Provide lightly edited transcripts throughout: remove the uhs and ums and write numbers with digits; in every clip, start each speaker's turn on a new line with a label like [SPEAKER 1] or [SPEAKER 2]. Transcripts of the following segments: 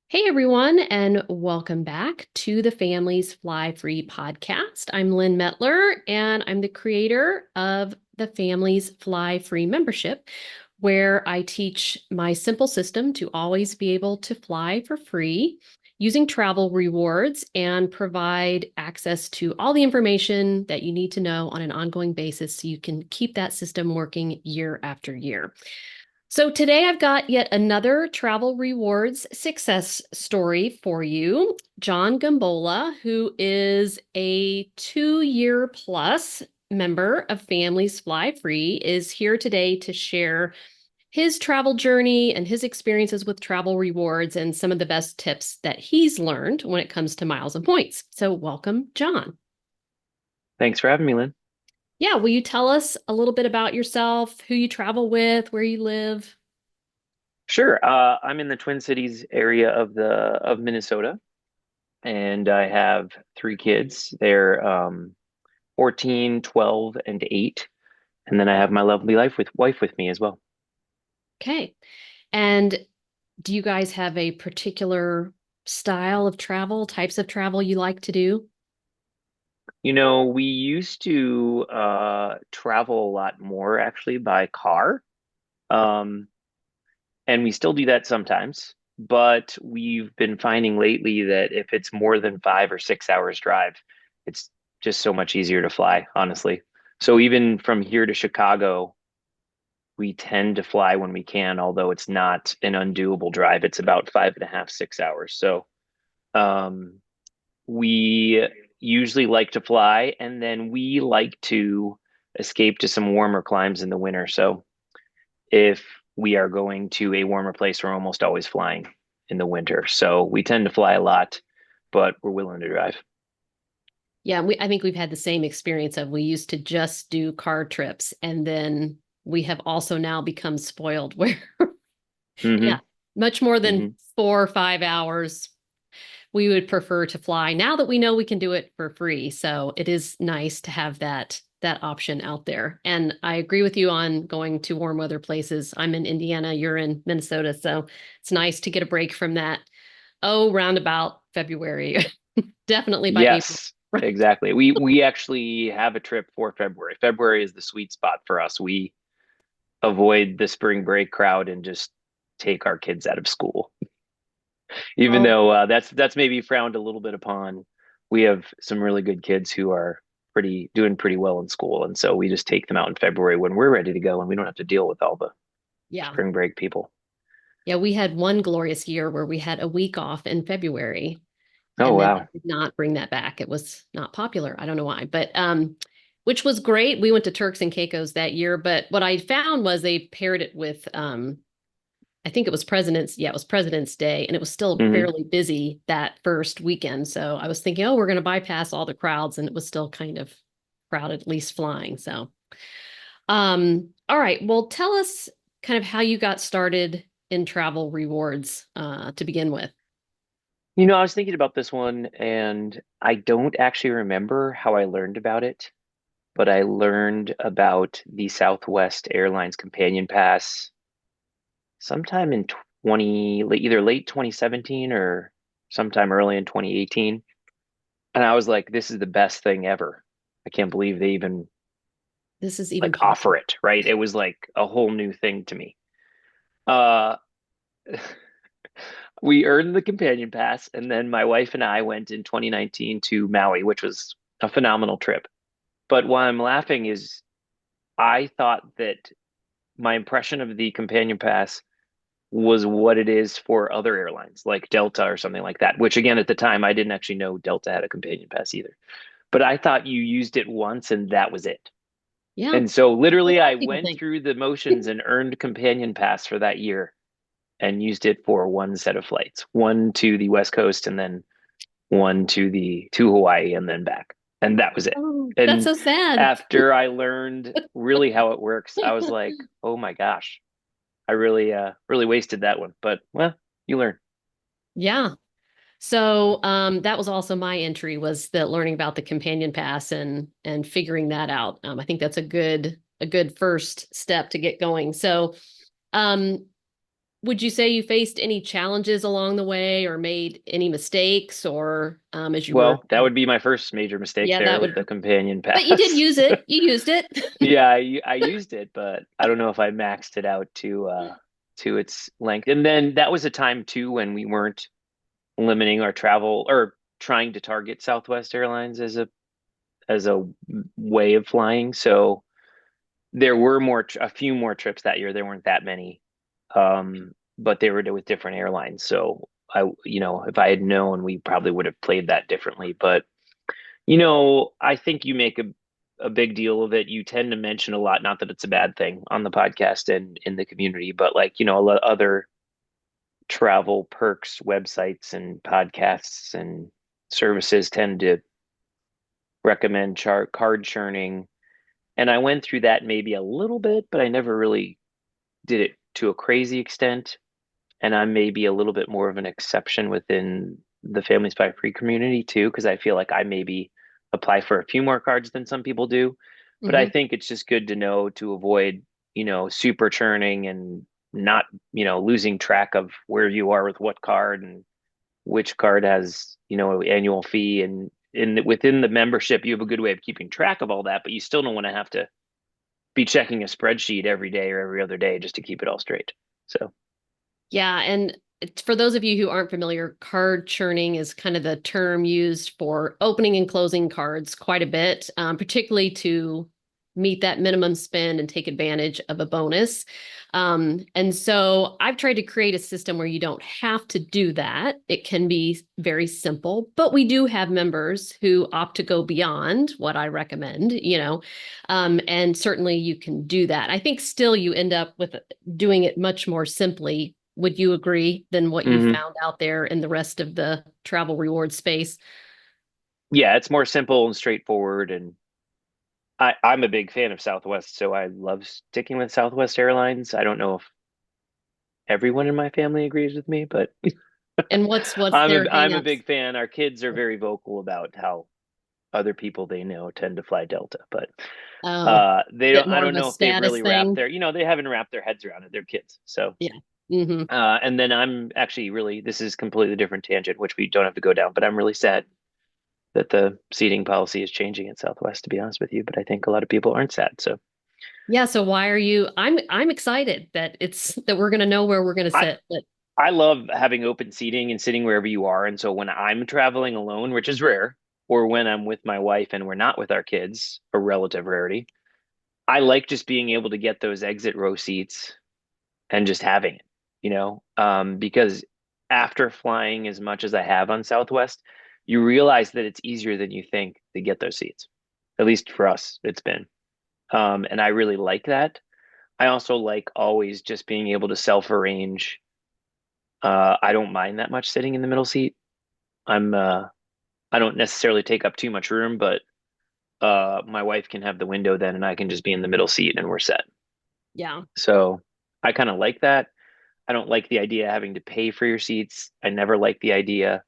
[SPEAKER 1] Hey everyone, and welcome back to the Families Fly Free podcast. I'm Lynn Mettler, and I'm the creator of the Families Fly Free membership, where I teach my simple system to always be able to fly for free using travel rewards and provide access to all the information that you need to know on an ongoing basis so you can keep that system working year after year. So today I've got yet another travel rewards success story for you. Jon Gombola, who is a 2-year plus member of Families Fly Free, is here today to share his travel journey and his experiences with travel rewards and some of the best tips that he's learned when it comes to miles and points. So welcome, Jon.
[SPEAKER 2] Thanks for having me, Lynn.
[SPEAKER 1] Yeah, will you tell us a little bit about yourself, who you travel with, where you live?
[SPEAKER 2] Sure. I'm in the Twin Cities area of Minnesota, and I have three kids. They're 14, 12, and 8. And then I have my lovely wife with me as well.
[SPEAKER 1] Okay. And do you guys have a particular style of travel, types of travel you like to do?
[SPEAKER 2] We used to travel a lot more actually by car. Um, and we still do that sometimes, but we've been finding lately that if it's more than 5 or 6 hours drive, it's just so much easier to fly, honestly. So even from here to Chicago, we tend to fly when we can, although it's not an undoable drive. It's about 5.5, 6 hours. So um, we usually like to fly, and then we like to escape to some warmer climes in the winter. So if we are going to a warmer place, we're almost always flying in the winter. So we tend to fly a lot, but we're willing to drive.
[SPEAKER 1] Yeah, I think we've had the same experience of we used to just do car trips and then we have also now become spoiled where yeah,
[SPEAKER 2] Hmm.
[SPEAKER 1] much more than
[SPEAKER 2] Hmm.
[SPEAKER 1] 4 or 5 hours we would prefer to fly now that we know we can do it for free. So it is nice to have that option out there. And I agree with you on going to warm weather places. I'm in Indiana, you're in Minnesota, so it's nice to get a break from that. Oh, round about February. Definitely by April.
[SPEAKER 2] Yes, exactly. We actually have a trip for February. February is the sweet spot for us. We avoid the spring break crowd and just take our kids out of school. Even
[SPEAKER 1] Oh,
[SPEAKER 2] though that's maybe frowned a little bit upon. We have some really good kids who are pretty doing pretty well in school, and so we just take them out in February when we're ready to go, and we don't have to deal with all the
[SPEAKER 1] yeah.
[SPEAKER 2] spring break people.
[SPEAKER 1] Yeah, we had one glorious year where we had a week off in February
[SPEAKER 2] Oh,
[SPEAKER 1] and then
[SPEAKER 2] wow.
[SPEAKER 1] they did not bring that back. It was not popular. I don't know why, but which was great. We went to Turks and Caicos that year, but what I found was they paired it with I think it was it was President's Day and it was still
[SPEAKER 2] Hmm.
[SPEAKER 1] fairly busy that first weekend. So I was thinking, oh, we're going to bypass all the crowds and it was still kind of crowded, at least flying. So all right. Well, tell us kind of how you got started in travel rewards to begin with.
[SPEAKER 2] I was thinking about this one, and I don't actually remember how I learned about it, but I learned about the Southwest Airlines Companion Pass sometime in either late 2017 or sometime early in 2018. And I was like, this is the best thing ever. I can't believe they even
[SPEAKER 1] This is even
[SPEAKER 2] like offer
[SPEAKER 1] possible.
[SPEAKER 2] it, right? It was like a whole new thing to me. Uh we earned the companion pass, and then my wife and I went in 2019 to Maui, which was a phenomenal trip. But why I'm laughing is I thought that my impression of the companion pass was what it is for other airlines like Delta or something like that, which again at the time I didn't actually know Delta had a companion pass either. But I thought you used it once and that was it.
[SPEAKER 1] Yeah.
[SPEAKER 2] And so
[SPEAKER 1] That's
[SPEAKER 2] literally
[SPEAKER 1] what
[SPEAKER 2] I
[SPEAKER 1] people
[SPEAKER 2] went
[SPEAKER 1] think.
[SPEAKER 2] through the motions and earned companion pass for that year and used it for one set of flights, one to the West Coast and then one to Hawaii and then back. And that was it.
[SPEAKER 1] Oh, that's
[SPEAKER 2] And
[SPEAKER 1] so sad.
[SPEAKER 2] after I learned really how it works, I was like, "Oh my gosh, I really wasted that one." But well, you learn.
[SPEAKER 1] Yeah. So that was also my entry was that learning about the companion pass and figuring that out. I think that's a good first step to get going. So um would you say you faced any challenges along the way or made any mistakes or as you were
[SPEAKER 2] Well, that would be my first major mistake
[SPEAKER 1] yeah,
[SPEAKER 2] there
[SPEAKER 1] that
[SPEAKER 2] with
[SPEAKER 1] would
[SPEAKER 2] the companion
[SPEAKER 1] but you did
[SPEAKER 2] pass.
[SPEAKER 1] use it. You used it.
[SPEAKER 2] Yeah, I used it, but I don't know if I maxed it out to its length. And then that was a time too when we weren't limiting our travel or trying to target Southwest Airlines as a way of flying. So there were a few more trips that year. There weren't that many, but they were with different airlines. So if I had known, we probably would have played that differently. But I think you make a big deal of it. You tend to mention a lot, not that it's a bad thing on the podcast and in the community, but like, a lot other travel perks, websites and podcasts and services tend to recommend card churning. And I went through that maybe a little bit, but I never really did it to a crazy extent. And I'm maybe a little bit more of an exception within the Families by Free community too, because I feel like I maybe apply for a few more cards than some people do. But I
[SPEAKER 1] Hmm.
[SPEAKER 2] think it's just good to know to avoid, super churning and not, losing track of where you are with what card and which card has, annual fee. And within the membership, you have a good way of keeping track of all that, but you still don't want to have to be checking a spreadsheet every day or every other day just to keep it all straight. So,
[SPEAKER 1] Yeah, and for those of you who aren't familiar, card churning is kind of the term used for opening and closing cards quite a bit, particularly to meet that minimum spend and take advantage of a bonus. And so I've tried to create a system where you don't have to do that. It can be very simple, but we do have members who opt to go beyond what I recommend, and certainly you can do that. I think still you end up with doing it much more simply. Would you agree than what you
[SPEAKER 2] mhm.
[SPEAKER 1] found out there in the rest of the travel reward space?
[SPEAKER 2] Yeah, it's more simple and straightforward. And I'm a big fan of Southwest, so I love sticking with Southwest Airlines. I don't know if everyone in my family agrees with me, but
[SPEAKER 1] And what's
[SPEAKER 2] I'm
[SPEAKER 1] their
[SPEAKER 2] a
[SPEAKER 1] hangups?
[SPEAKER 2] big fan. Our kids are very vocal about how other people they know tend to fly Delta, but
[SPEAKER 1] Oh,
[SPEAKER 2] they
[SPEAKER 1] is it
[SPEAKER 2] don't. I
[SPEAKER 1] more of
[SPEAKER 2] don't
[SPEAKER 1] a
[SPEAKER 2] know if they've
[SPEAKER 1] status
[SPEAKER 2] really wrapped
[SPEAKER 1] thing?
[SPEAKER 2] they haven't wrapped their heads around it. They're kids, so.
[SPEAKER 1] Yeah. Hmm.
[SPEAKER 2] And then I'm actually really, this is completely different tangent, which we don't have to go down, but I'm really sad that the seating policy is changing at Southwest, to be honest with you. But I think a lot of people aren't sad. So
[SPEAKER 1] Yeah, so why are you I'm excited that it's that we're gonna know where we're gonna
[SPEAKER 2] I,
[SPEAKER 1] sit. But
[SPEAKER 2] I love having open seating and sitting wherever you are. And so when I'm traveling alone, which is rare, or when I'm with my wife and we're not with our kids, a relative rarity, I like just being able to get those exit row seats and just having it, because after flying as much as I have on Southwest, you realize that it's easier than you think to get those seats. At least for us, it's been. And I really like that. I also like always just being able to self-arrange. I don't mind that much sitting in the middle seat. I'm I don't necessarily take up too much room, but my wife can have the window then and I can just be in the middle seat and we're set.
[SPEAKER 1] yeah.
[SPEAKER 2] So I kind of like that. I don't like the idea of having to pay for your seats. I never liked the idea.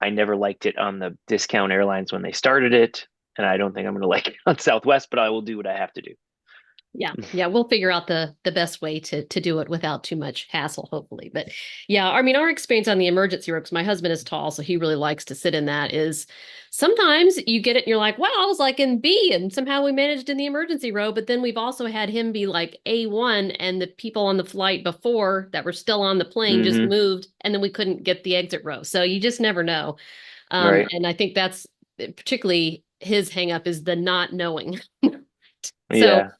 [SPEAKER 2] I never liked it on the discount airlines when they started it, and I don't think I'm going to like it on Southwest, but I will do what I have to do.
[SPEAKER 1] Yeah, yeah, we'll figure out the best way to do it without too much hassle, hopefully. But yeah, I mean, our experience on the emergency row, because my husband is tall, so he really likes to sit in that, is sometimes you get it and you're like, wow, I was like in B and somehow we managed in the emergency row. But then we've also had him be like A1 and the people on the flight before that were still on the plane just
[SPEAKER 2] Hmm.
[SPEAKER 1] moved and then we couldn't get the exit row. So you just never know.
[SPEAKER 2] Right.
[SPEAKER 1] And I think that's particularly his hang up is the not knowing. So
[SPEAKER 2] Yeah.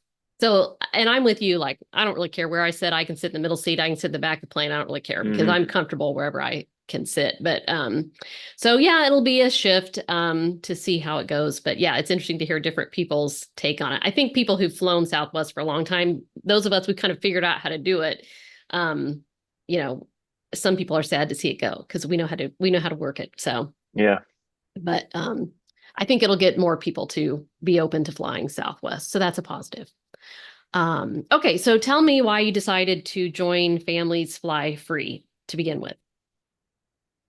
[SPEAKER 1] and I'm with you. Like, I don't really care where I sit. I can sit in the middle seat. I can sit in the back of the plane. I don't really care because
[SPEAKER 2] Hmm.
[SPEAKER 1] I'm comfortable wherever I can sit. But so yeah, it'll be a shift to see how it goes. But yeah, it's interesting to hear different people's take on it. I think people who've flown Southwest for a long time, those of us who kind of figured out how to do it, um, you know, some people are sad to see it go because we know how to work it. So,
[SPEAKER 2] Yeah.
[SPEAKER 1] but I think it'll get more people to be open to flying Southwest. So that's a positive. Okay, so tell me why you decided to join Families Fly Free to begin with.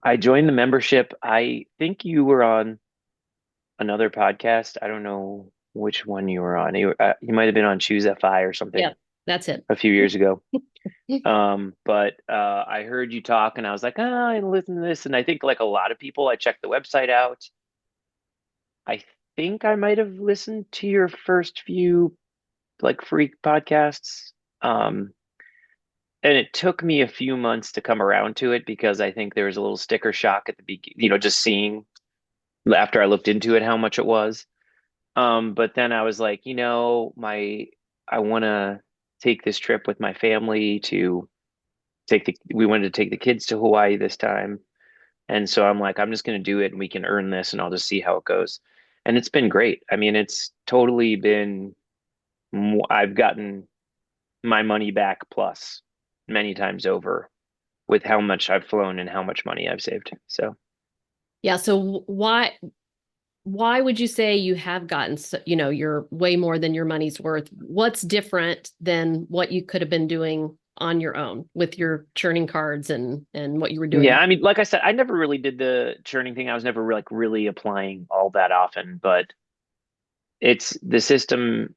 [SPEAKER 2] I joined the membership. I think you were on another podcast. I don't know which one you were on. You might have been on Choose FI or
[SPEAKER 1] Yeah.
[SPEAKER 2] something.
[SPEAKER 1] That's it.
[SPEAKER 2] a few years ago. But I heard you talk and I was like, I listen to this. And I think like a lot of people, I checked the website out. I think I might have listened to your first few like free podcasts. Um, and it took me a few months to come around to it because I think there was a little sticker shock at the beginning, just seeing after I looked into it how much it was. But then I was like, I want to take this trip with my family to we wanted to take the kids to Hawaii this time. And so I'm like, I'm just going to do it and we can earn this and I'll just see how it goes. And it's been great. I mean, it's totally been, I've gotten my money back plus many times over with how much I've flown and how much money I've saved. So,
[SPEAKER 1] Yeah. So why would you say you have gotten, you're way more than your money's worth? What's different than what you could have been doing on your own with your churning cards and what you were
[SPEAKER 2] yeah,
[SPEAKER 1] doing?
[SPEAKER 2] I mean, like I said, I never really did the churning thing. I was never like really applying all that often, but it's the system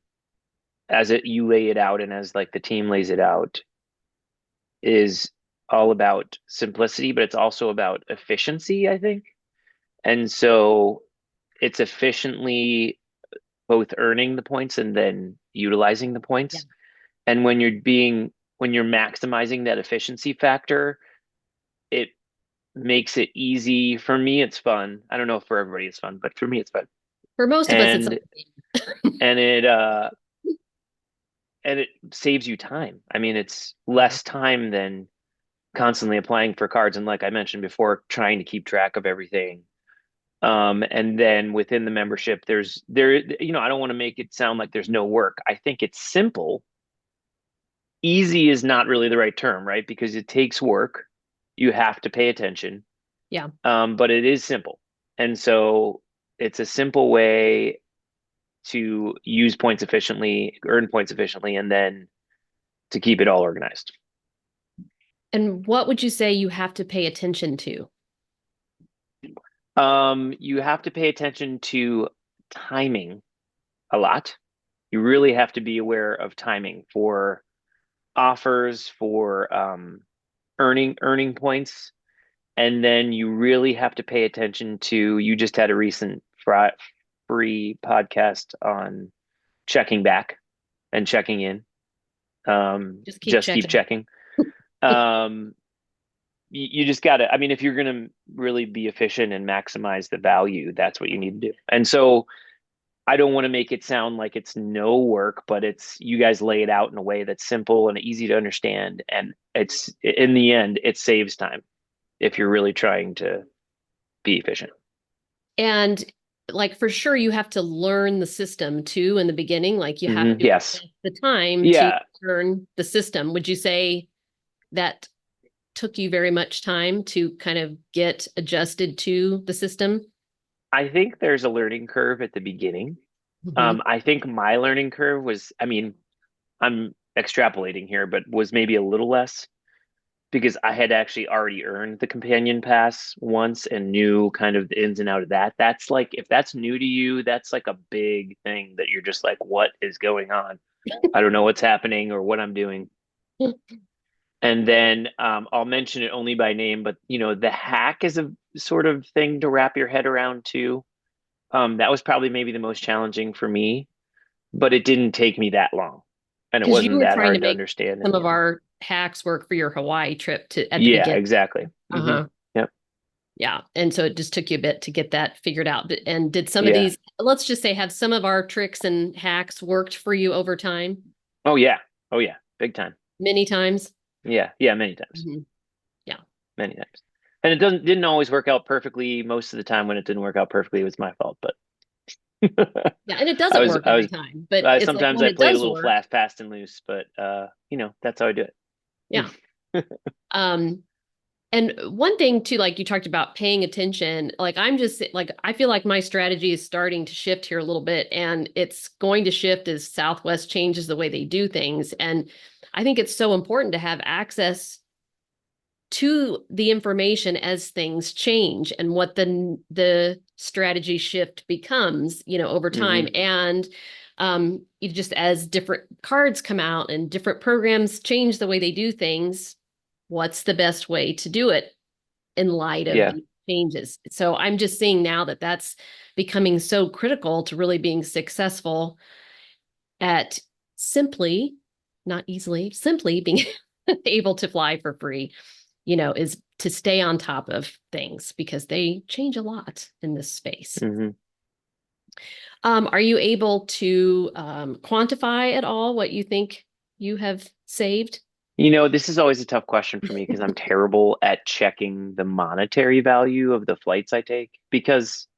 [SPEAKER 2] as you lay it out and as like the team lays it out is all about simplicity, but it's also about efficiency, I think. And so it's efficiently both earning the points and then utilizing the
[SPEAKER 1] Yeah.
[SPEAKER 2] points. And when you're maximizing that efficiency factor, it makes it easy. For me, it's fun. I don't know if for everybody it's fun, but for me, it's fun.
[SPEAKER 1] For most of us, it's
[SPEAKER 2] And and it saves you time. I mean, it's
[SPEAKER 1] yeah.
[SPEAKER 2] less time than constantly applying for cards. And like I mentioned before, trying to keep track of everything. And then within the membership, I don't want to make it sound like there's no work. I think it's simple. Easy is not really the right term, right? Because it takes work. You have to pay attention.
[SPEAKER 1] Yeah.
[SPEAKER 2] But it is simple. And so it's a simple way to use points efficiently, earn points efficiently, and then to keep it all organized.
[SPEAKER 1] And what would you say you have to pay attention to?
[SPEAKER 2] You have to pay attention to timing a lot. You really have to be aware of timing for offers, for earning points, and then you really have to pay attention to. You just had a recent free podcast on checking back and checking in.
[SPEAKER 1] Just keep
[SPEAKER 2] Just keep
[SPEAKER 1] checking.
[SPEAKER 2] checking. Um, you just got to, I mean, if you're going to really be efficient and maximize the value, that's what you need to do. And so I don't want to make it sound like it's no work, but you guys lay it out in a way that's simple and easy to understand. And it's in the end, it saves time if you're really trying to be efficient.
[SPEAKER 1] And like for sure, you have to learn the system too in the beginning. Like you have to
[SPEAKER 2] Yes.
[SPEAKER 1] invest the time to
[SPEAKER 2] Yeah.
[SPEAKER 1] learn the system. Would you say that took you very much time to kind of get adjusted to the system?
[SPEAKER 2] I think there's a learning curve at the beginning.
[SPEAKER 1] Hmm.
[SPEAKER 2] I think my learning curve was, I mean, I'm extrapolating here, but was maybe a little less because I had actually already earned the companion pass once and knew kind of the ins and out of that. That's like, if that's new to you, that's like a big thing that you're just like, what is going on? I don't know what's happening or what I'm doing. And then I'll mention it only by name, but the hack is a sort of thing to wrap your head around too. That was probably maybe the most challenging for me, but it didn't take me that long, and it
[SPEAKER 1] Because you
[SPEAKER 2] wasn't
[SPEAKER 1] were
[SPEAKER 2] that
[SPEAKER 1] trying to
[SPEAKER 2] hard to
[SPEAKER 1] make
[SPEAKER 2] understand in
[SPEAKER 1] some
[SPEAKER 2] the
[SPEAKER 1] of
[SPEAKER 2] end.
[SPEAKER 1] our hacks work for your Hawaii trip to at the
[SPEAKER 2] Yeah,
[SPEAKER 1] beginning.
[SPEAKER 2] exactly.
[SPEAKER 1] Uh-huh.
[SPEAKER 2] Yep.
[SPEAKER 1] Yeah. And so it just took you a bit to get that figured out. And did some of
[SPEAKER 2] Yeah.
[SPEAKER 1] these, let's just say, have some of our tricks and hacks worked for you over time?
[SPEAKER 2] Oh yeah. Oh yeah. Big time.
[SPEAKER 1] Many times?
[SPEAKER 2] Yeah. Yeah. Many times.
[SPEAKER 1] Mhm. Yeah.
[SPEAKER 2] Many times. And it didn't always work out perfectly. Most of the time when it didn't work out perfectly, it was my fault. But
[SPEAKER 1] Yeah. And it doesn't work
[SPEAKER 2] I
[SPEAKER 1] every
[SPEAKER 2] was
[SPEAKER 1] time, but
[SPEAKER 2] I
[SPEAKER 1] it's like
[SPEAKER 2] sometimes
[SPEAKER 1] when
[SPEAKER 2] I
[SPEAKER 1] it
[SPEAKER 2] played a
[SPEAKER 1] does
[SPEAKER 2] little
[SPEAKER 1] work.
[SPEAKER 2] fast and loose, but that's how I do
[SPEAKER 1] Yeah.
[SPEAKER 2] it.
[SPEAKER 1] Um, And one thing too, like you talked about paying attention, like I'm just like, I feel like my strategy is starting to shift here a little bit, and it's going to shift as Southwest changes the way they do things. And I think it's so important to have access to the information as things change and what the strategy shift becomes, over time.
[SPEAKER 2] Hmm.
[SPEAKER 1] And You just as different cards come out and different programs change the way they do things, what's the best way to do it in light of
[SPEAKER 2] Yeah.
[SPEAKER 1] the changes? So I'm just seeing now that that's becoming so critical to really being successful at simply, not easily, simply being able to fly for free, is to stay on top of things because they change a lot in this space.
[SPEAKER 2] Hmm.
[SPEAKER 1] Are you able to quantify at all what you think you have saved?
[SPEAKER 2] This is always a tough question for me because I'm terrible at checking the monetary value of the flights I take because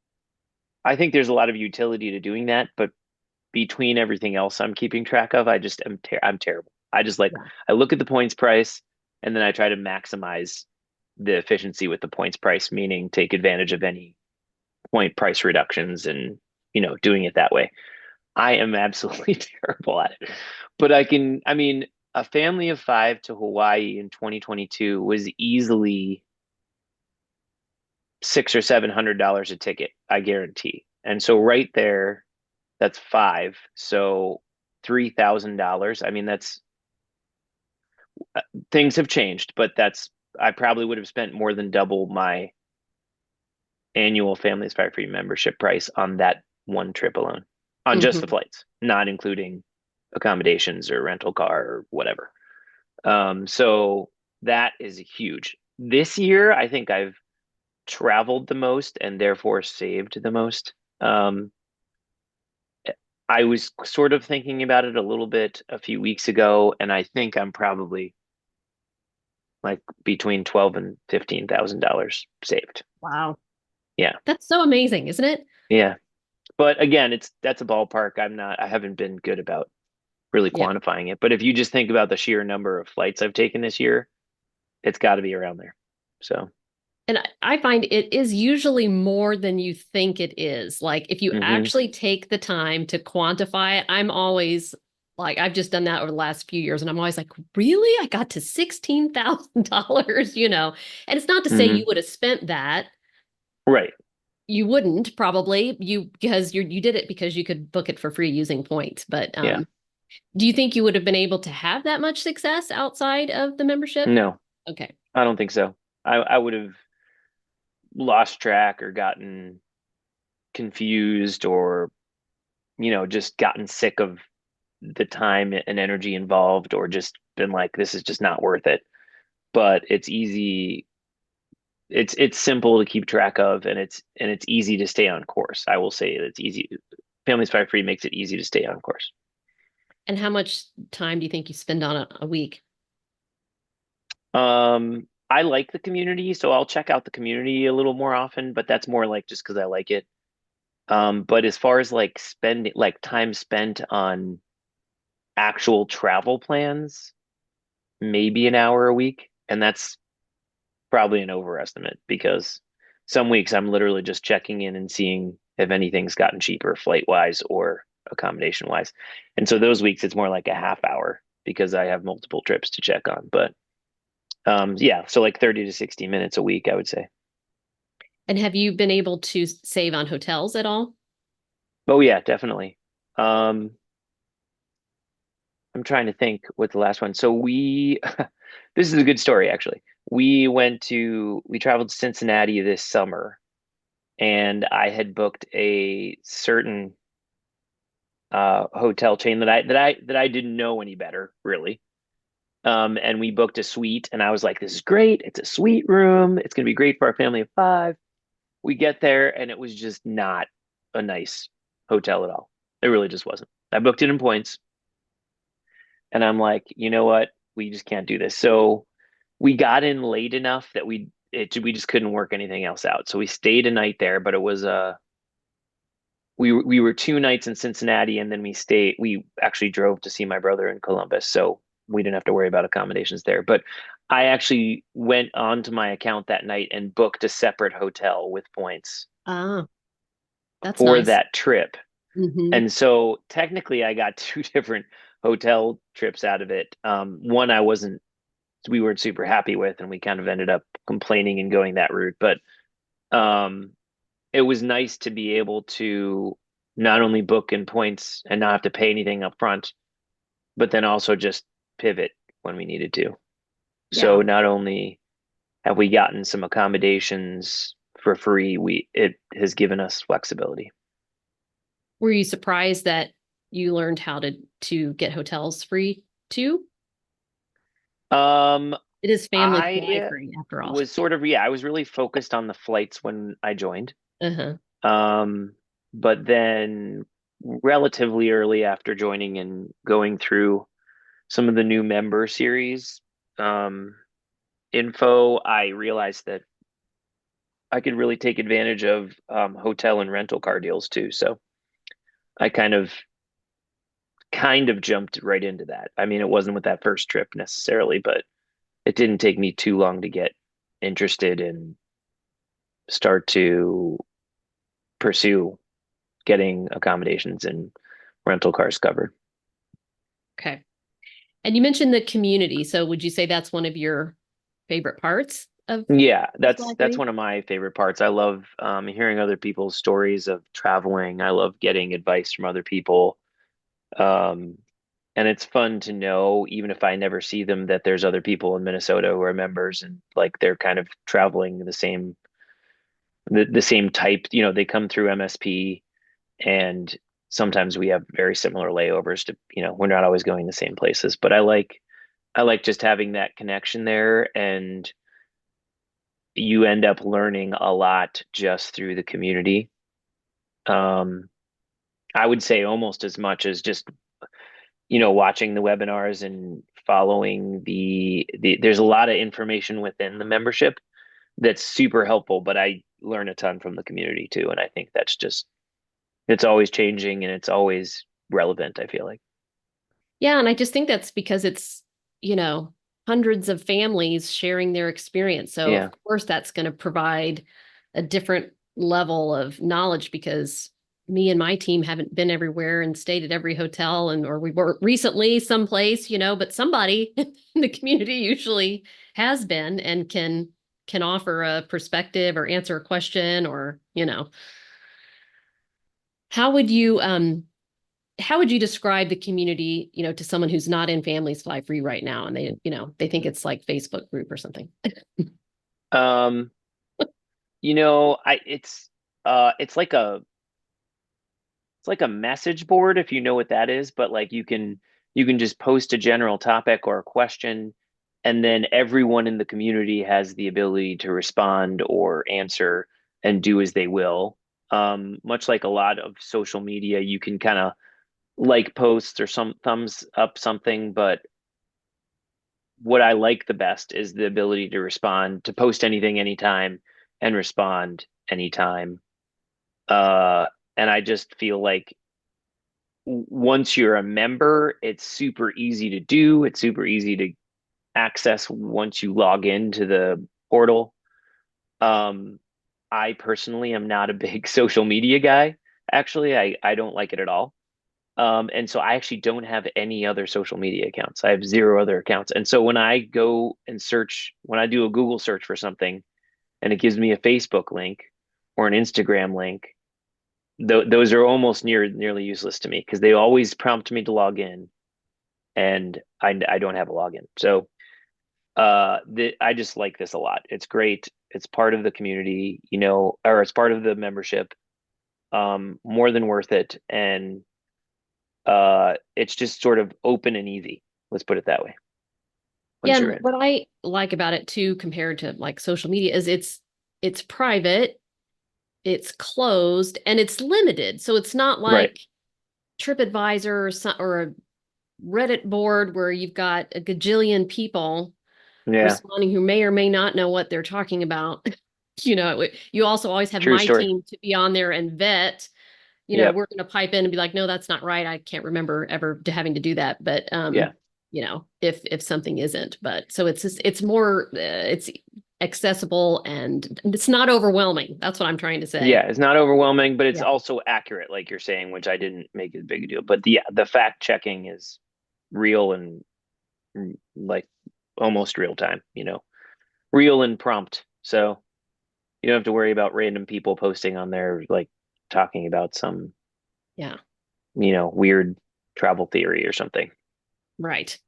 [SPEAKER 2] I think there's a lot of utility to doing that, but between everything else I'm keeping track of, I just am I'm terrible. I just like
[SPEAKER 1] Yeah.
[SPEAKER 2] I look at the points price and then I try to maximize the efficiency with the points price, meaning take advantage of any point price reductions and doing it that way. I am absolutely terrible at it. But I mean, a family of five to Hawaii in 2022 was easily $600 or $700 a ticket, I guarantee. And so right there, that's five. So $3,000. I mean, that's things have changed, but I probably would have spent more than double my annual Families Fire Free membership price on that one trip alone, on just the
[SPEAKER 1] Hmm.
[SPEAKER 2] flights, not including accommodations or rental car or whatever. So that is huge. This year, I think I've traveled the most and therefore saved the most. Um, I was sort of thinking about it a little bit a few weeks ago, and I think I'm probably like between 12 and $15,000 saved.
[SPEAKER 1] Wow.
[SPEAKER 2] Yeah.
[SPEAKER 1] That's so amazing, isn't it?
[SPEAKER 2] Yeah. But again, that's a ballpark. I haven't been good about really
[SPEAKER 1] Yeah.
[SPEAKER 2] quantifying it. But if you just think about the sheer number of flights I've taken this year, it's got to be around there. So,
[SPEAKER 1] And I find it is usually more than you think it is. Like if you
[SPEAKER 2] hmm.
[SPEAKER 1] actually take the time to quantify it, I'm always like, I've just done that over the last few years. And I'm always like, really? I got to $16,000, And it's not to say you
[SPEAKER 2] Hmm.
[SPEAKER 1] would have spent that.
[SPEAKER 2] Right.
[SPEAKER 1] You wouldn't probably because you did it because you could book it for free using points. But
[SPEAKER 2] Yeah.
[SPEAKER 1] do you think you would have been able to have that much success outside of the membership?
[SPEAKER 2] No,
[SPEAKER 1] Okay.
[SPEAKER 2] I don't think so. I would have lost track or gotten confused or, just gotten sick of the time and energy involved or just been like, this is just not worth it. But it's easy. It's simple to keep track of and it's easy to stay on course. I will say it's easy. Families Fire Free makes it easy to stay on course.
[SPEAKER 1] And how much time do you think you spend on a week?
[SPEAKER 2] I like the community, so I'll check out the community a little more often, but that's more like just because I like it. But as far as like spending like time spent on actual travel plans, maybe an hour a week, and that's probably an overestimate because some weeks I'm literally just checking in and seeing if anything's gotten cheaper flight wise or accommodation wise. And so those weeks it's more like a half hour because I have multiple trips to check on. But yeah, so like 30 to 60 minutes a week, I would say.
[SPEAKER 1] And have you been able to save on hotels at all?
[SPEAKER 2] Oh yeah, definitely. Um, I'm trying to think what the last one. So this is a good story actually. We traveled to Cincinnati this summer and I had booked a certain hotel chain that I didn't know any better really. And we booked a suite and I was like, this is great. It's a suite room. It's gonna be great for our family of five. We get there and it was just not a nice hotel at all. It really just wasn't. I booked it in points and I'm like, you know what? We just can't do this. So we got in late enough that we just couldn't work anything else out. So we stayed a night there, but it was we were 2 nights in Cincinnati and then we actually drove to see my brother in Columbus. So we didn't have to worry about accommodations there. But I actually went onto my account that night and booked a separate hotel with points
[SPEAKER 1] Ah, that's
[SPEAKER 2] for
[SPEAKER 1] nice.
[SPEAKER 2] that trip.
[SPEAKER 1] Hmm.
[SPEAKER 2] And so technically I got two different hotel trips out of it. One we weren't super happy with and we kind of ended up complaining and going that route. But um it was nice to be able to not only book in points and not have to pay anything up front, but then also just pivot when we needed to. So
[SPEAKER 1] Yeah.
[SPEAKER 2] not only have we gotten some accommodations for free, we it has given us flexibility.
[SPEAKER 1] Were you surprised that you learned how to get hotels free too?
[SPEAKER 2] Um,
[SPEAKER 1] It is family fly
[SPEAKER 2] I
[SPEAKER 1] free after all.
[SPEAKER 2] was sort of, yeah, I was really focused on the flights when I joined.
[SPEAKER 1] Uh-huh.
[SPEAKER 2] Um, but then relatively early after joining and going through some of the new member series um, info, I realized that I could really take advantage of hotel and rental car deals too. So I kind of jumped right into that. I mean, it wasn't with that first trip necessarily, but it didn't take me too long to get interested and start to pursue getting accommodations and rental cars covered.
[SPEAKER 1] Okay. And you mentioned the community. So would you say that's one of your favorite parts of
[SPEAKER 2] Yeah,
[SPEAKER 1] fly
[SPEAKER 2] that's
[SPEAKER 1] free?
[SPEAKER 2] one of my favorite parts. I love hearing other people's stories of traveling. I love getting advice from other people. Um, and it's fun to know, even if I never see them, that there's other people in Minnesota who are members and like they're kind of traveling the same type. You know, they come through MSP and sometimes we have very similar layovers to, we're not always going the same places, but I like just having that connection there and you end up learning a lot just through the community. Um, I would say almost as much as just, watching the webinars and following there's a lot of information within the membership that's super helpful, but I learn a ton from the community too. And I think that's just, it's always changing and it's always relevant, I feel like.
[SPEAKER 1] Yeah, and I just think that's because it's, you know, hundreds of families sharing their experience. So of
[SPEAKER 2] Yeah,
[SPEAKER 1] course that's going to provide a different level of knowledge because me and my team haven't been everywhere and stayed at every hotel and or we were recently someplace, but somebody in the community usually has been and can offer a perspective or answer a question or, how would you how would you describe the community, to someone who's not in Families Fly Free right now and they think it's like Facebook group or something?
[SPEAKER 2] um I it's like a message board if you know what that is, but like you can just post a general topic or a question, and then everyone in the community has the ability to respond or answer and do as they will. Much like a lot of social media, you can kind of like posts or some thumbs up something, but what I like the best is the ability to respond, to post anything anytime and respond anytime. Uh, and I just feel like once you're a member, it's super easy to do. It's super easy to access once you log into the portal. Um, I personally am not a big social media guy. Actually, I don't like it at all. And so I actually don't have any other social media accounts. I have zero other accounts. And so when I go and search, when I do a Google search for something and it gives me a Facebook link or an Instagram link, those are almost nearly useless to me because they always prompt me to log in and I don't have a login. So I just like this a lot. It's great. It's part of the community, or it's part of the membership. More than worth it. And it's just sort of open and easy. Let's put it that way.
[SPEAKER 1] Yeah,
[SPEAKER 2] Once
[SPEAKER 1] and
[SPEAKER 2] you're in.
[SPEAKER 1] what I like about it too, compared to like social media, is it's private, it's closed, and it's limited. So it's not
[SPEAKER 2] Right.
[SPEAKER 1] like TripAdvisor or a Reddit board where you've got a gajillion people
[SPEAKER 2] Yeah.
[SPEAKER 1] responding who may or may not know what they're talking about. You also always have
[SPEAKER 2] True
[SPEAKER 1] my
[SPEAKER 2] story.
[SPEAKER 1] team to be on there and vet.
[SPEAKER 2] Yep.
[SPEAKER 1] We're going to pipe in and be like, no, that's not right. I can't remember ever having to do that. But
[SPEAKER 2] Yeah.
[SPEAKER 1] if something isn't, but so it's just, it's more it's accessible and it's not overwhelming. That's what I'm trying to say.
[SPEAKER 2] Yeah. It's not overwhelming, but it's
[SPEAKER 1] Yeah.
[SPEAKER 2] also accurate, like you're saying, which I didn't make as big a deal. But the fact checking is real and like almost real time, real and prompt. So you don't have to worry about random people posting on there like talking about some,
[SPEAKER 1] Yeah,
[SPEAKER 2] weird travel theory or something.
[SPEAKER 1] right.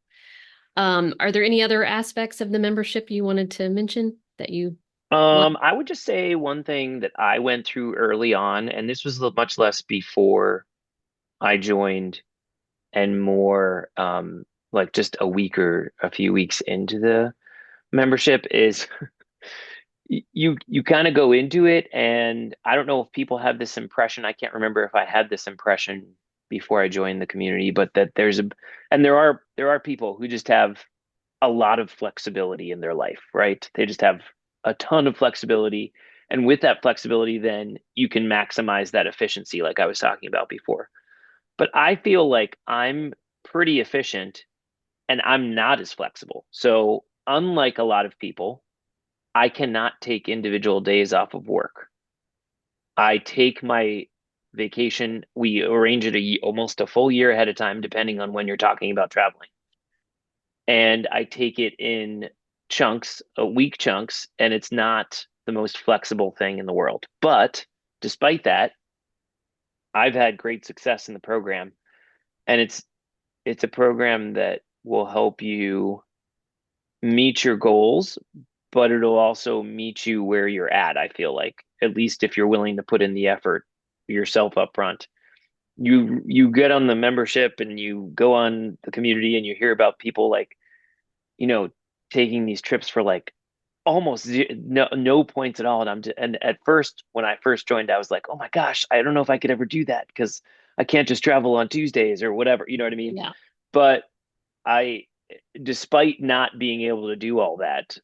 [SPEAKER 1] Are there any other aspects of the membership you wanted to mention that you like?
[SPEAKER 2] I would just say one thing that I went through early on, and this was much less before I joined and more like just a week or a few weeks into the membership is you kind of go into it, and I don't know if people have this impression. I can't remember if I had this impression before I joined the community, but that there are people who just have a lot of flexibility in their life, right? They just have a ton of flexibility. And with that flexibility, then you can maximize that efficiency, like I was talking about before. But I feel like I'm pretty efficient and I'm not as flexible. So, unlike a lot of people, I cannot take individual days off of work. I take my vacation, we arrange it almost a full year ahead of time, depending on when you're talking about traveling. And I take it in chunks, week chunks, and it's not the most flexible thing in the world. But despite that, I've had great success in the program, and it's a program that will help you meet your goals, but it'll also meet you where you're at, I feel like, at least if you're willing to put in the effort yourself up front. You get on the membership and you go on the community and you hear about people like, you know, taking these trips for like almost no points at all. And at first, when I first joined, I was like, oh my gosh, I don't know if I could ever do that because I can't just travel on Tuesdays or whatever. You know what I mean?
[SPEAKER 1] Yeah.
[SPEAKER 2] But I, despite not being able to do all that,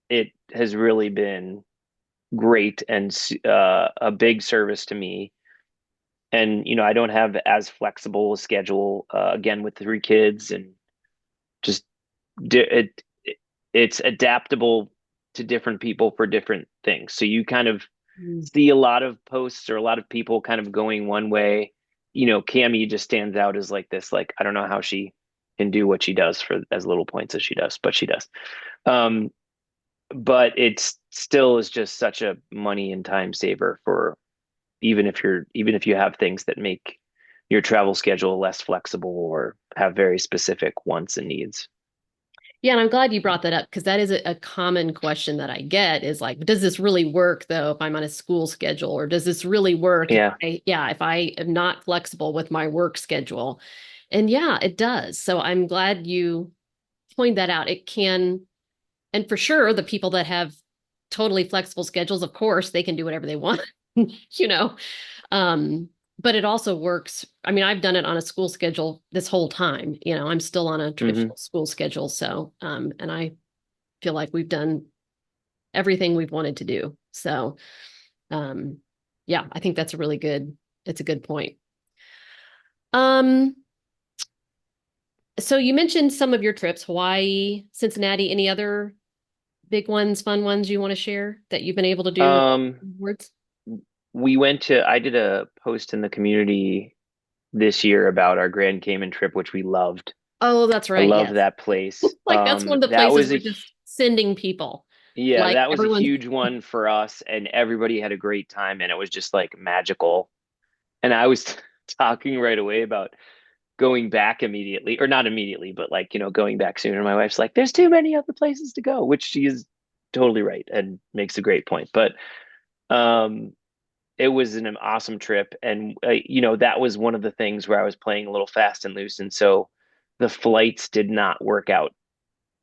[SPEAKER 2] it has really been great and a big service to me. And I don't have as flexible a schedule again with 3 kids, and just it it's adaptable to different people for different things. So you kind of
[SPEAKER 1] Mm.
[SPEAKER 2] see a lot of posts or a lot of people kind of going one way. Cami just stands out as like this, like I don't know how she can do what she does for as little points as she does, but she does. Um, but it's still is just such a money and time saver for even if you have things that make your travel schedule less flexible or have very specific wants and needs.
[SPEAKER 1] Yeah, and I'm glad you brought that up because that is a common question that I get is like, does this really work though if I'm on a school schedule, or does this really work if
[SPEAKER 2] Yeah.
[SPEAKER 1] if I am not flexible with my work schedule? And yeah, it does. So I'm glad you pointed that out. It can, and for sure, the people that have totally flexible schedules, of course, they can do whatever they want, you know. Um, but it also works. I mean, I've done it on a school schedule this whole time. I'm still on a
[SPEAKER 2] Hmm.
[SPEAKER 1] traditional school schedule. So, and I feel like we've done everything we've wanted to do. So, um, yeah, I think it's a good point. Um, so you mentioned some of your trips, Hawaii, Cincinnati, any other big ones, fun ones you want to share that you've been able to do with
[SPEAKER 2] Um,
[SPEAKER 1] words?
[SPEAKER 2] I did a post in the community this year about our Grand Cayman trip, which we loved.
[SPEAKER 1] Oh, that's
[SPEAKER 2] I
[SPEAKER 1] right.
[SPEAKER 2] love
[SPEAKER 1] Yes.
[SPEAKER 2] that place.
[SPEAKER 1] Like that's one of the
[SPEAKER 2] That
[SPEAKER 1] places
[SPEAKER 2] was
[SPEAKER 1] we're just sending people.
[SPEAKER 2] yeah,
[SPEAKER 1] Like
[SPEAKER 2] that was a
[SPEAKER 1] everyone's,
[SPEAKER 2] huge one for us, and everybody had a great time, and it was just like magical. And I was talking right away about going back immediately, or not immediately, but like, going back soon. And my wife's like, there's too many other places to go, which she is totally right and makes a great point. But um, it was an awesome trip. And, that was one of the things where I was playing a little fast and loose. And so the flights did not work out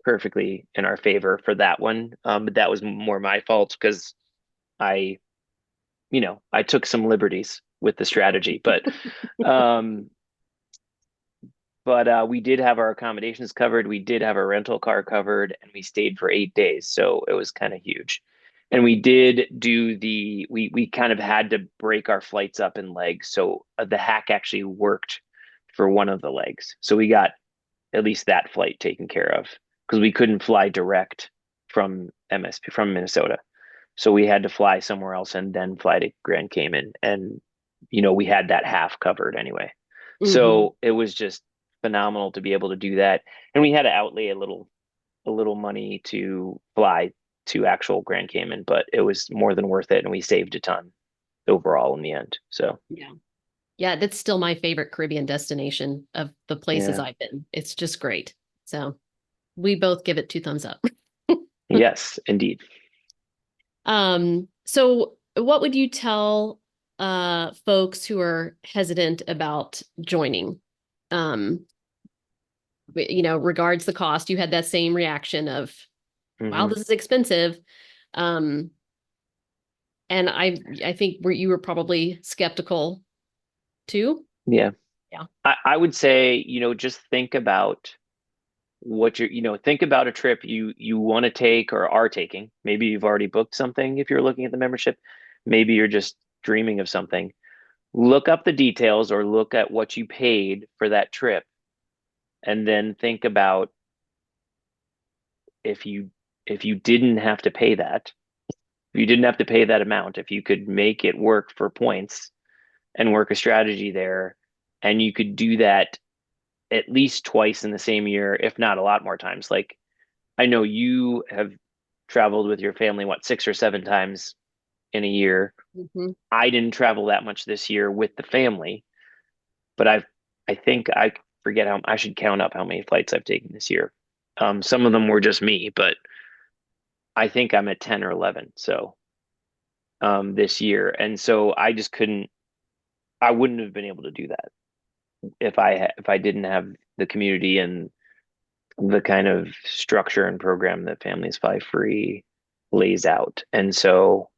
[SPEAKER 2] perfectly in our favor for that one. But that was more my fault because I, I took some liberties with the strategy. Um, but we did have our accommodations covered. We did have our rental car covered, and we stayed for 8 days. So it was kind of huge. And we did do we kind of had to break our flights up in legs. So the hack actually worked for one of the legs. So we got at least that flight taken care of because we couldn't fly direct from from Minnesota. So we had to fly somewhere else and then fly to Grand Cayman. And, we had that half covered anyway.
[SPEAKER 1] hmm.
[SPEAKER 2] So it was just phenomenal to be able to do that. And we had to outlay a little money to fly to actual Grand Cayman, but it was more than worth it. And we saved a ton overall in the end. So
[SPEAKER 1] Yeah. Yeah, that's still my favorite Caribbean destination of the places
[SPEAKER 2] Yeah.
[SPEAKER 1] I've been. It's just great. So we both give it two thumbs up.
[SPEAKER 2] Yes, indeed.
[SPEAKER 1] So what would you tell folks who are hesitant about joining? Um, regards the cost, you had that same reaction of, wow,
[SPEAKER 2] Hmm.
[SPEAKER 1] this is expensive. Um, and I think you were probably skeptical too.
[SPEAKER 2] Yeah.
[SPEAKER 1] Yeah.
[SPEAKER 2] I would say, just think about think about a trip you want to take or are taking. Maybe you've already booked something if you're looking at the membership. Maybe you're just dreaming of something. Look up the details or look at what you paid for that trip, and then think about if you if you didn't have to pay that, if you didn't have to pay that amount, if you could make it work for points and work a strategy there, and you could do that at least twice in the same year, if not a lot more times. Like I know you have traveled with your family, what, 6 or 7 times in a year.
[SPEAKER 1] Mhm.
[SPEAKER 2] I didn't travel that much this year with the family, but I think I forget how I should count up how many flights I've taken this year. Some of them were just me, but I think I'm at 10 or 11. So, this year. And so I wouldn't have been able to do that if I didn't have the community and the kind of structure and program that Families Fly Free lays out. And so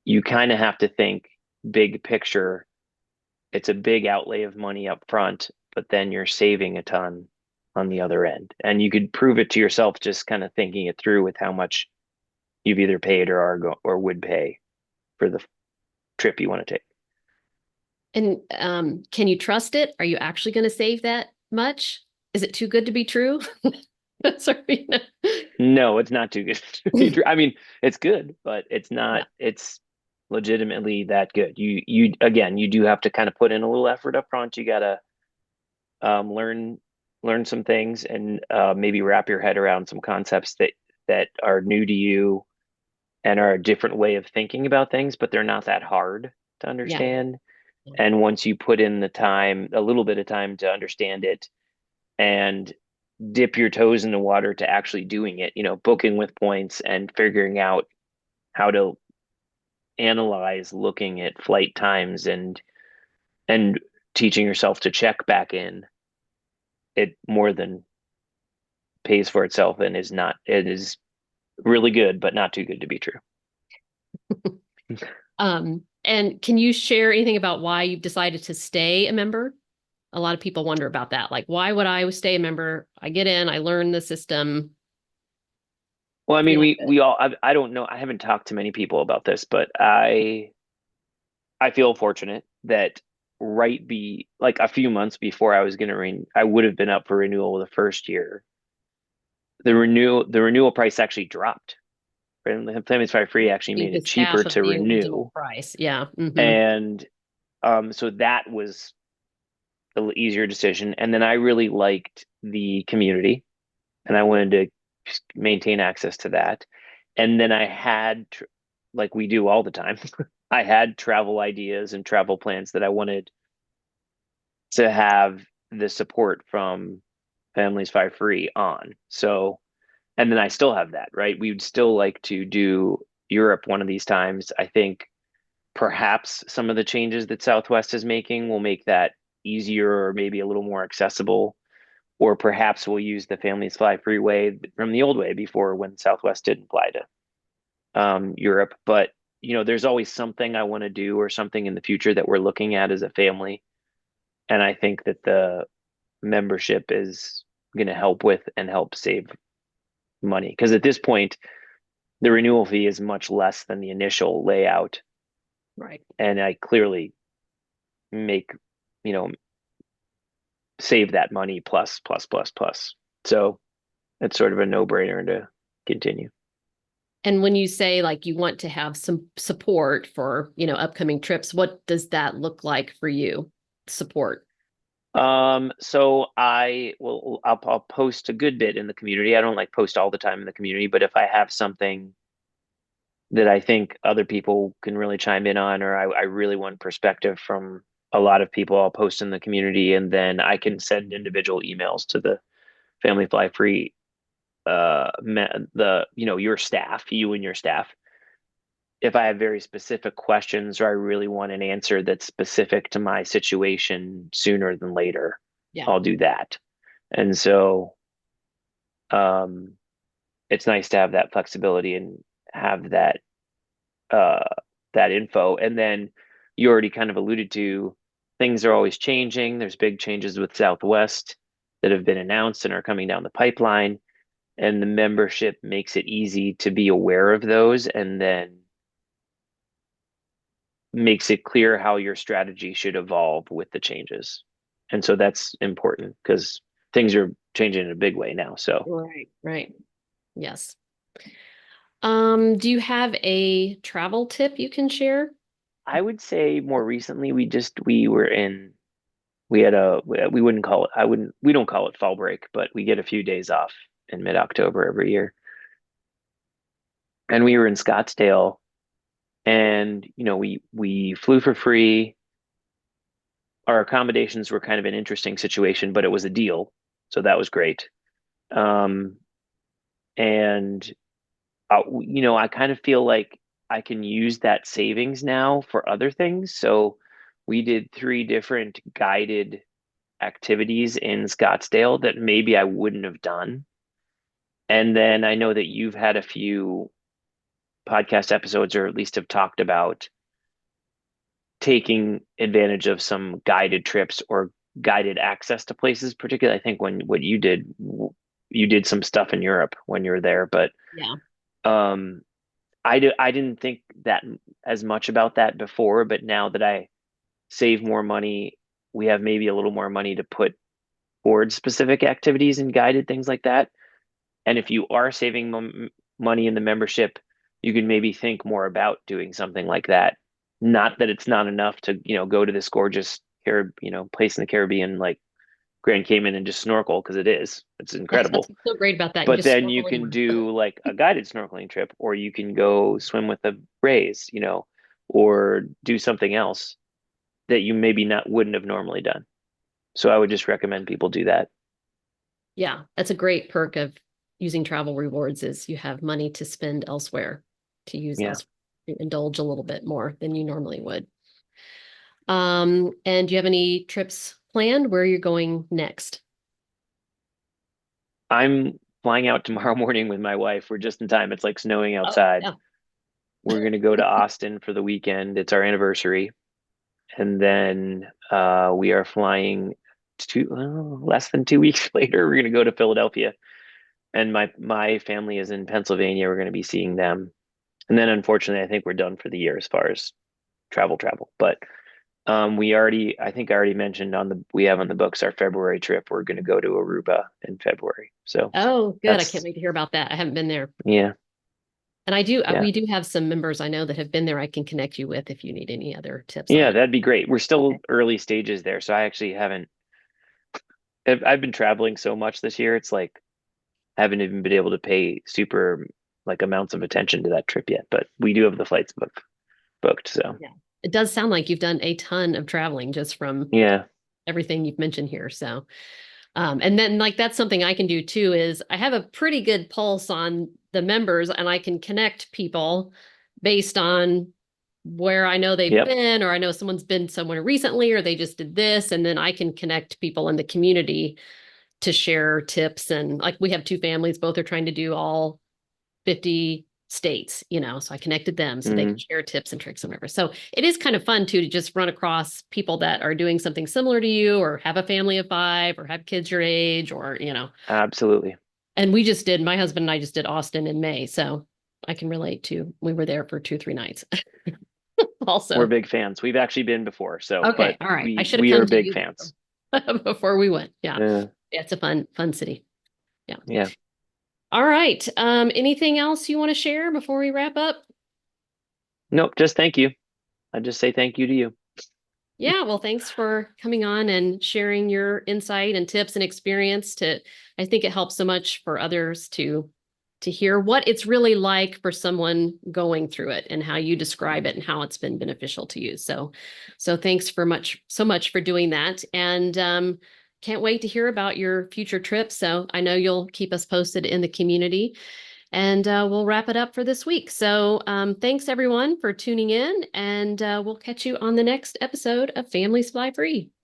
[SPEAKER 2] you kind of have to think big picture. It's a big outlay of money up front, but then you're saving a ton on the other end. And you could prove it to yourself just kind of thinking it through with how much you've either paid or or would pay for the trip you want to take.
[SPEAKER 1] And can you trust it? Are you actually going to save that much? Is it too good to be true? Sorry.
[SPEAKER 2] No, it's not too good to be true. I mean, it's good, but
[SPEAKER 1] Yeah.
[SPEAKER 2] it's legitimately that good. You again, you do have to kind of put in a little effort up front. You gotta learn some things and maybe wrap your head around some concepts that are new to you and are a different way of thinking about things, but they're not that hard to
[SPEAKER 1] Yeah.
[SPEAKER 2] understand. And once you put in the time, a little bit of time to understand it and dip your toes in the water to actually doing it, booking with points and figuring out how to analyze looking at flight times and teaching yourself to check back in, it more than pays for itself and it is really good, but not too good to be true.
[SPEAKER 1] And can you share anything about why you've decided to stay a member? A lot of people wonder about that. Like, why would I stay a member? I get in, I learn the system.
[SPEAKER 2] Well, I
[SPEAKER 1] You
[SPEAKER 2] mean,
[SPEAKER 1] know,
[SPEAKER 2] we all, I don't know, I haven't talked to many people about this, but I feel fortunate that right be like a few months before I was going to I would have been up for renewal the first year. The renewal price actually dropped. Right? Families Fly Free actually made it
[SPEAKER 1] because half
[SPEAKER 2] cheaper
[SPEAKER 1] of
[SPEAKER 2] to
[SPEAKER 1] the original
[SPEAKER 2] renew.
[SPEAKER 1] price. Yeah.
[SPEAKER 2] And so that was a little easier decision. And then I really liked the community and I wanted to maintain access to that. And then I had, like we do all the time, I had travel ideas and travel plans that I wanted to have the support from Families Fly Free on. So, and then I still have that, right? We would still like to do Europe one of these times. I think perhaps some of the changes that Southwest is making will make that easier or maybe a little more accessible. Or perhaps we'll use the Families Fly Free way from the old way before when Southwest didn't fly to Europe. But there's always something I want to do or something in the future that we're looking at as a family. And I think that the membership is going to help with and help save money. Because at this point, the renewal fee is much less than the initial layout.
[SPEAKER 1] Right.
[SPEAKER 2] And I clearly make, you know, save that money plus, plus, plus, plus. So it's sort of a no-brainer to continue.
[SPEAKER 1] And when you say like you want to have some support for, upcoming trips, what does that look like for you? Support.
[SPEAKER 2] So I'll post a good bit in the community. I don't like post all the time in the community, but if I have something that I think other people can really chime in on, or I really want perspective from a lot of people. I'll post in the community, and then I can send individual emails to the Family Fly Free, your staff, you and your staff. If I have very specific questions or I really want an answer that's specific to my situation sooner than later,
[SPEAKER 1] Yeah.
[SPEAKER 2] I'll do that. And so, um, it's nice to have that flexibility and have uh, that info. And then you already kind of alluded to things are always changing. There's big changes with Southwest that have been announced and are coming down the pipeline. And the membership makes it easy to be aware of those and then makes it clear how your strategy should evolve with the changes. And so that's important because things are changing in a big way now. So
[SPEAKER 1] Right, right. Yes. Do you have a travel tip you can share?
[SPEAKER 2] I would say more recently we were in we had a we wouldn't call it I wouldn't we don't call it fall break, but we get a few days off in mid-October every year. And we were in Scottsdale, and we flew for free. Our accommodations were kind of an interesting situation, but it was a deal, so that was great. Um, and I kind of feel like I can use that savings now for other things. So we did three different guided activities in Scottsdale that maybe I wouldn't have done. And then I know that you've had a few podcast episodes, or at least have talked about taking advantage of some guided trips or guided access to places. Particularly, I think when what you did some stuff in Europe when you were there, but
[SPEAKER 1] Yeah.
[SPEAKER 2] um, I didn't think that as much about that before, but now that I save more money, we have maybe a little more money to put towards specific activities and guided things like that. And if you are saving money in the membership, you can maybe think more about doing something like that. Not that it's not enough to, go to this gorgeous place in the Caribbean like Grand Cayman and just snorkel, because it is. It's
[SPEAKER 1] Yes, that's
[SPEAKER 2] incredible.
[SPEAKER 1] what's so great about that. You
[SPEAKER 2] But
[SPEAKER 1] just
[SPEAKER 2] then you
[SPEAKER 1] snorkel
[SPEAKER 2] can
[SPEAKER 1] anywhere.
[SPEAKER 2] do like a guided snorkeling trip, or you can go swim with the rays, or do something else that you maybe not wouldn't have normally done. So I would just recommend people do that.
[SPEAKER 1] Yeah, that's a great perk of using travel rewards is you have money to spend elsewhere, to use
[SPEAKER 2] Yeah.
[SPEAKER 1] elsewhere, to indulge a little bit more than you normally would. And do you have any trips planned where you're going next?
[SPEAKER 2] I'm flying out tomorrow morning with my wife. We're just in time. It's like snowing
[SPEAKER 1] Oh,
[SPEAKER 2] outside.
[SPEAKER 1] yeah.
[SPEAKER 2] We're going to go to Austin for the weekend. It's our anniversary. And then we are flying less than 2 weeks later. We're going to go to Philadelphia. And my family is in Pennsylvania. We're going to be seeing them. And then unfortunately, I think we're done for the year as far as travel. But I think I already mentioned we have on the books our February trip. We're going to go to Aruba in February. So
[SPEAKER 1] Oh, good. I can't
[SPEAKER 2] that's,
[SPEAKER 1] wait to hear about that. I haven't been there.
[SPEAKER 2] yeah,
[SPEAKER 1] And
[SPEAKER 2] yeah.
[SPEAKER 1] we do have some members I know that have been there I can connect you with if you need any other tips on
[SPEAKER 2] Yeah,
[SPEAKER 1] it.
[SPEAKER 2] that'd be great. We're
[SPEAKER 1] Okay.
[SPEAKER 2] still early stages there, so I actually haven't. I've been traveling so much this year. It's like I haven't even been able to pay super like amounts of attention to that trip yet. But we do have the flights booked. So
[SPEAKER 1] Yeah. It does sound like you've done a ton of traveling just from
[SPEAKER 2] yeah,
[SPEAKER 1] everything you've mentioned here. So, and then like that's something I can do too is I have a pretty good pulse on the members and I can connect people based on where I know they've
[SPEAKER 2] yep.
[SPEAKER 1] been, or I know someone's been somewhere recently, or they just did this. And then I can connect people in the community to share tips. And like we have two families, both are trying to do all 50 states, so I connected them so they can
[SPEAKER 2] Hmm.
[SPEAKER 1] share tips and tricks and whatever. So it is kind of fun too to just run across people that are doing something similar to you or have a family of five or have kids your age or.
[SPEAKER 2] Absolutely.
[SPEAKER 1] And my husband and I just did Austin in May. So I can relate to, we were there for 2, 3 nights
[SPEAKER 2] We're
[SPEAKER 1] also.
[SPEAKER 2] big fans. We've actually been before, so
[SPEAKER 1] Okay.
[SPEAKER 2] but
[SPEAKER 1] All right. I
[SPEAKER 2] we
[SPEAKER 1] should have
[SPEAKER 2] we are
[SPEAKER 1] come to
[SPEAKER 2] big
[SPEAKER 1] you
[SPEAKER 2] fans.
[SPEAKER 1] before we went. Yeah.
[SPEAKER 2] Yeah,
[SPEAKER 1] Yeah, it's a fun city. Yeah.
[SPEAKER 2] yeah.
[SPEAKER 1] All right. Anything else you want to share before we wrap up?
[SPEAKER 2] Nope, just thank you. I just say thank you to you.
[SPEAKER 1] Yeah, well, thanks for coming on and sharing your insight and tips and experience I think it helps so much for others to to hear what it's really like for someone going through it and how you describe it and how it's been beneficial to you. So thanks so much for doing that. And can't wait to hear about your future trips. So I know you'll keep us posted in the community. And we'll wrap it up for this week. So thanks everyone for tuning in, and we'll catch you on the next episode of Families Fly Free.